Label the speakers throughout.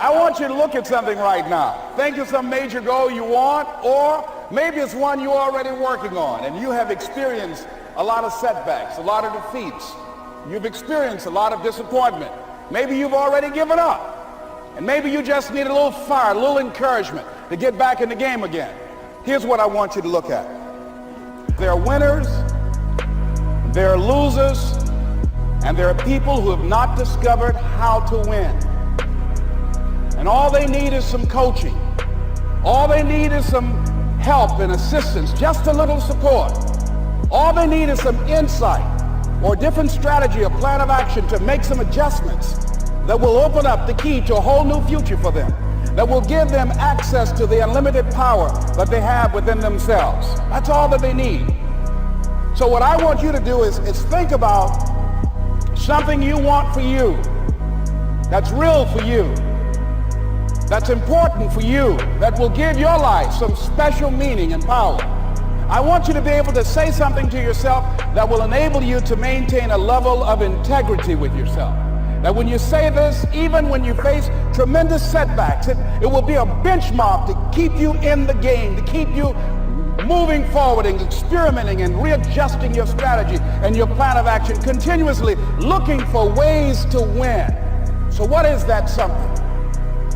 Speaker 1: I want you to look at something right now. Think of some major goal you want, or maybe it's one you're already working on and you have experienced a lot of setbacks, a lot of defeats. You've experienced a lot of disappointment. Maybe you've already given up. And maybe you just need a little fire, a little encouragement to get back in the game again. Here's what I want you to look at. There are winners, there are losers, and there are people who have not discovered how to win. And all they need is some coaching. All they need is some help and assistance, just a little support. All they need is some insight or a different strategy, a plan of action to make some adjustments that will open up the key to a whole new future for them, that will give them access to the unlimited power that they have within themselves. That's all that they need. So what I want you to do is think about something you want for you, that's real for you, that's important for you, that will give your life some special meaning and power. I want you to be able to say something to yourself that will enable you to maintain a level of integrity with yourself. That when you say this, even when you face tremendous setbacks, it will be a benchmark to keep you in the game, to keep you moving forward and experimenting and readjusting your strategy and your plan of action, continuously looking for ways to win. So what is that something?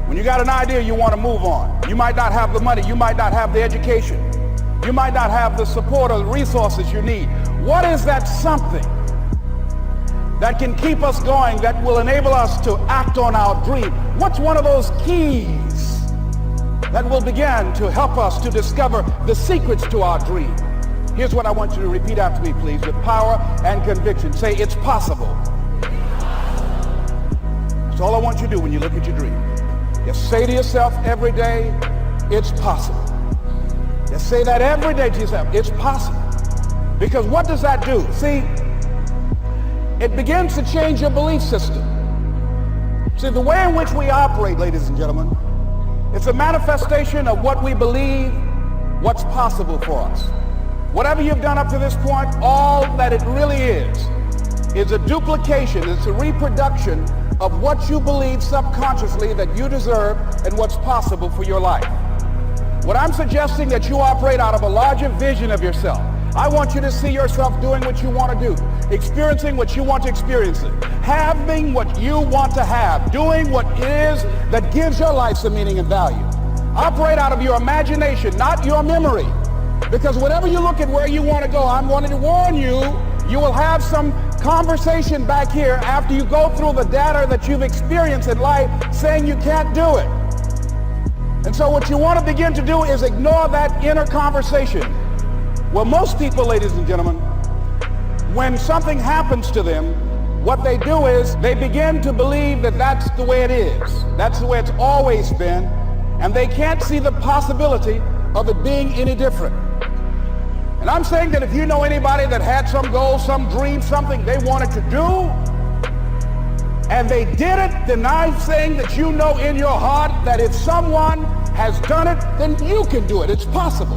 Speaker 1: When you got an idea you want to move on, you might not have the money, you might not have the education, you might not have the support or the resources you need. What is that something that can keep us going, that will enable us to act on our dream? What's one of those keys that will begin to help us to discover the secrets to our dream? Here's what I want you to repeat after me, please, with power and conviction. Say, it's possible. That's all I want you to do when you look at your dream. Just say to yourself every day, it's possible. Just say that every day to yourself, it's possible. Because what does that do? See, it begins to change your belief system. See, the way in which we operate, ladies and gentlemen, it's a manifestation of what we believe, what's possible for us. Whatever you've done up to this point, all that it really is a duplication, it's a reproduction of what you believe subconsciously that you deserve and what's possible for your life. What I'm suggesting that you operate out of a larger vision of yourself. I want you to see yourself doing what you want to do, experiencing what you want to experience, having what you want to have, doing what it is that gives your life some meaning and value. Operate out of your imagination, not your memory. Because whenever you look at where you want to go, I'm wanting to warn you, you will have some conversation back here after you go through the data that you've experienced in life saying you can't do it. And so what you want to begin to do is ignore that inner conversation. Well, most people, ladies and gentlemen, when something happens to them, what they do is they begin to believe that that's the way it is. That's the way it's always been. And they can't see the possibility of it being any different. And I'm saying that if you know anybody that had some goal, some dream, something they wanted to do, and they did it, then I'm saying that you know in your heart that if someone has done it, then you can do it. It's possible.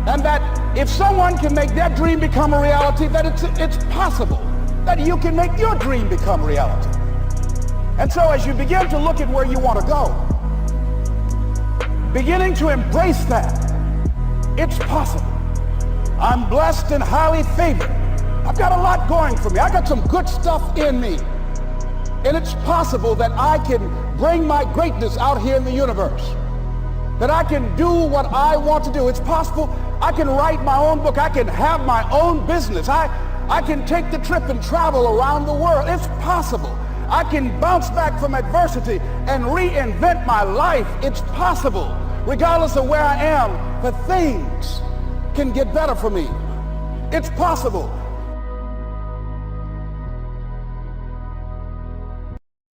Speaker 1: And that if someone can make their dream become a reality, that it's possible that you can make your dream become reality. And so as you begin to look at where you want to go, beginning to embrace that, it's possible. I'm blessed and highly favored. I've got a lot going for me. I got some good stuff in me. And it's possible that I can bring my greatness out here in the universe. That I can do what I want to do. It's possible I can write my own book. I can have my own business. I can take the trip and travel around the world. It's possible. I can bounce back from adversity and reinvent my life. It's possible. Regardless of where I am, the things can get better for me. It's possible